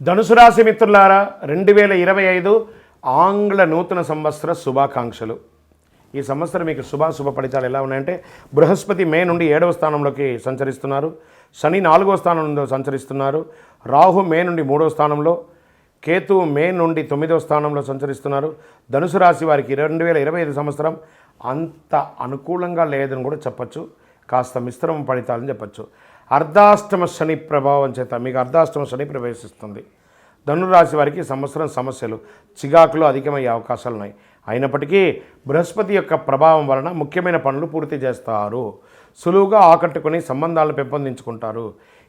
ధనుసు రాశి మిత్రులారా 2025 ఆంగ్ల నూతన సంవత్సర శుభాకాంక్షలు. ఈ సంవత్సరం మీకు శుభ ఫలితాలు ఎలా ఉన్నాయంటే, బృహస్పతి మే నుండి 7వ స్థానంలోకి సంచరిస్తున్నారు, శని 4వ స్థానంలో సంచరిస్తున్నారు, రాహు మే నుండి 3వ స్థానంలో, కేతు మే నుండి 9వ స్థానంలో సంచరిస్తున్నారు. ధనుసు రాశి వారికి 2025 సంవత్సరం అంత అనుకూలంగా లేదని కూడా చెప్పచ్చు, కాస్త మిశ్రమ ఫలితాలని చెప్పచ్చు. అర్ధాష్టమ శని ప్రభావం చేత మీకు అర్ధాష్టమ శని ప్రవేశిస్తుంది. ధనురాశి వారికి సంవత్సరం సమస్యలు, చికాకులు అధికమయ్యే అవకాశాలు ఉన్నాయి. అయినప్పటికీ బృహస్పతి యొక్క ప్రభావం వలన ముఖ్యమైన పనులు పూర్తి చేస్తారు, సులువుగా ఆకట్టుకుని సంబంధాలను పెంపొందించుకుంటారు.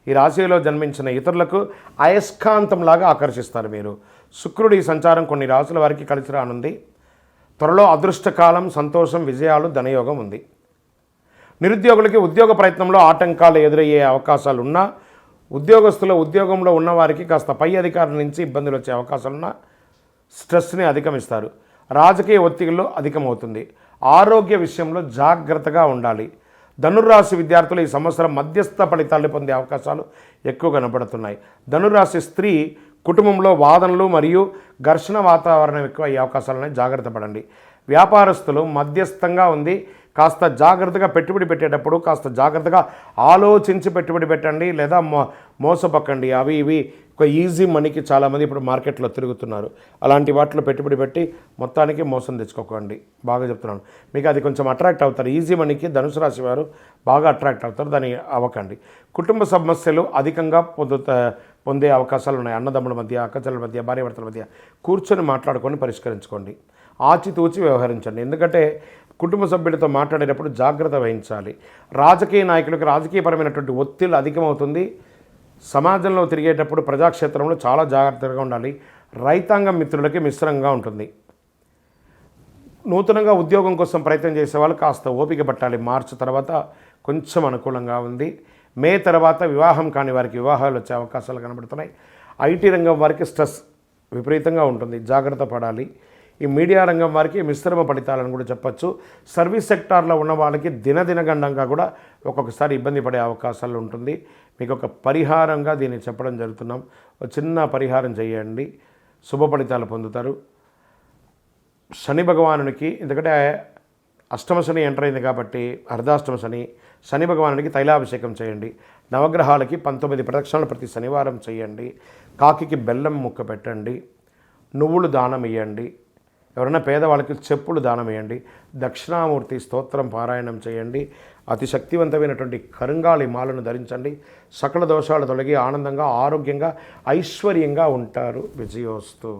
ఈ రాశిలో జన్మించిన ఇతరులకు అయస్కాంతంలాగా ఆకర్షిస్తారు మీరు. శుక్రుడి సంచారం కొన్ని రాశుల వారికి కలిసి రానుంది. త్వరలో అదృష్టకాలం, సంతోషం, విజయాలు, ధనయోగం ఉంది. నిరుద్యోగులకి ఉద్యోగ ప్రయత్నంలో ఆటంకాలు ఎదురయ్యే అవకాశాలున్నా, ఉద్యోగంలో ఉన్నవారికి కాస్త పై అధికారుల నుంచి ఇబ్బందులు వచ్చే అవకాశాలున్నా స్ట్రెస్ని అధిగమిస్తారు. రాజకీయ ఒత్తిడిలో అధికమవుతుంది. ఆరోగ్య విషయంలో జాగ్రత్తగా ఉండాలి. ధనుర్రాశి విద్యార్థులు ఈ సంవత్సరం మధ్యస్థ ఫలితాలు పొందే అవకాశాలు ఎక్కువ కనపడుతున్నాయి. ధనుర్రాశి స్త్రీ కుటుంబంలో వాదనలు మరియు ఘర్షణ వాతావరణం ఎక్కువ అయ్యే అవకాశాలున్నాయి, జాగ్రత్త పడండి. వ్యాపారస్తులు మధ్యస్థంగా ఉంది, కాస్త జాగ్రత్తగా పెట్టుబడి పెట్టేటప్పుడు కాస్త జాగ్రత్తగా ఆలోచించి పెట్టుబడి పెట్టండి, లేదా మోసపక్కండి. అవి ఇవి ఒక ఈజీ మనీకి చాలామంది ఇప్పుడు మార్కెట్లో తిరుగుతున్నారు. అలాంటి వాటిలో పెట్టుబడి పెట్టి మొత్తానికి మోసం తెచ్చుకోకండి. బాగా చెప్తున్నాను, మీకు అది కొంచెం అట్రాక్ట్ అవుతారు. ఈజీ మనీకి ధనుసు రాశి వారు బాగా అట్రాక్ట్ అవుతారు, దాన్ని అవ్వకండి. కుటుంబ సమస్యలు అధికంగా పొందే అవకాశాలు ఉన్నాయి. అన్నదమ్ముల మధ్య, అక్కచెల్లెల మధ్య, భార్యాభర్తల మధ్య కూర్చొని మాట్లాడుకొని పరిష్కరించుకోండి. ఆచితూచి వ్యవహరించండి, ఎందుకంటే కుటుంబ సభ్యులతో మాట్లాడేటప్పుడు జాగ్రత్త వహించాలి. రాజకీయ నాయకులకు రాజకీయపరమైనటువంటి ఒత్తిళ్ళు అధికమవుతుంది. సమాజంలో తిరిగేటప్పుడు ప్రజాక్షేత్రంలో చాలా జాగ్రత్తగా ఉండాలి. రైతాంగం మిత్రులకి మిశ్రంగా ఉంటుంది. నూతనంగా ఉద్యోగం కోసం ప్రయత్నం చేసే వాళ్ళు కాస్త ఓపిక పట్టాలి. మార్చి తర్వాత కొంచెం అనుకూలంగా ఉంది. మే తర్వాత వివాహం కాని వారికి వివాహాలు వచ్చే అవకాశాలు కనబడుతున్నాయి. ఐటీ రంగం వారికి స్ట్రెస్ విపరీతంగా ఉంటుంది, జాగ్రత్త పడాలి. ఈ మీడియా రంగం వారికి మిశ్రమ ఫలితాలను కూడా చెప్పచ్చు. సర్వీస్ సెక్టార్లో ఉన్న వాళ్ళకి దినదినగండంగా కూడా ఒక్కొక్కసారి ఇబ్బంది పడే అవకాశాలు ఉంటుంది. మీకు ఒక పరిహారంగా దీన్ని చెప్పడం జరుగుతున్నాం. ఒక చిన్న పరిహారం చేయండి, శుభ ఫలితాలు పొందుతారు. శని భగవానునికి, ఎందుకంటే అష్టమ శని ఎంటర్ అయింది కాబట్టి అర్ధాష్టమ శని భగవానునికి తైలాభిషేకం చేయండి. నవగ్రహాలకి 19 ప్రదక్షిణలు ప్రతి శనివారం చేయండి. కాకికి బెల్లం ముక్క పెట్టండి. నువ్వులు దానం ఇవ్వండి. ఎవరైనా పేదవాళ్ళకి చెప్పులు దానం వేయండి. దక్షిణామూర్తి స్తోత్రం పారాయణం చేయండి. అతి శక్తివంతమైనటువంటి కరుంగాళి మాలను ధరించండి. సకల దోషాలు తొలగి ఆనందంగా, ఆరోగ్యంగా, ఐశ్వర్యంగా ఉంటారు. విజయోస్తు.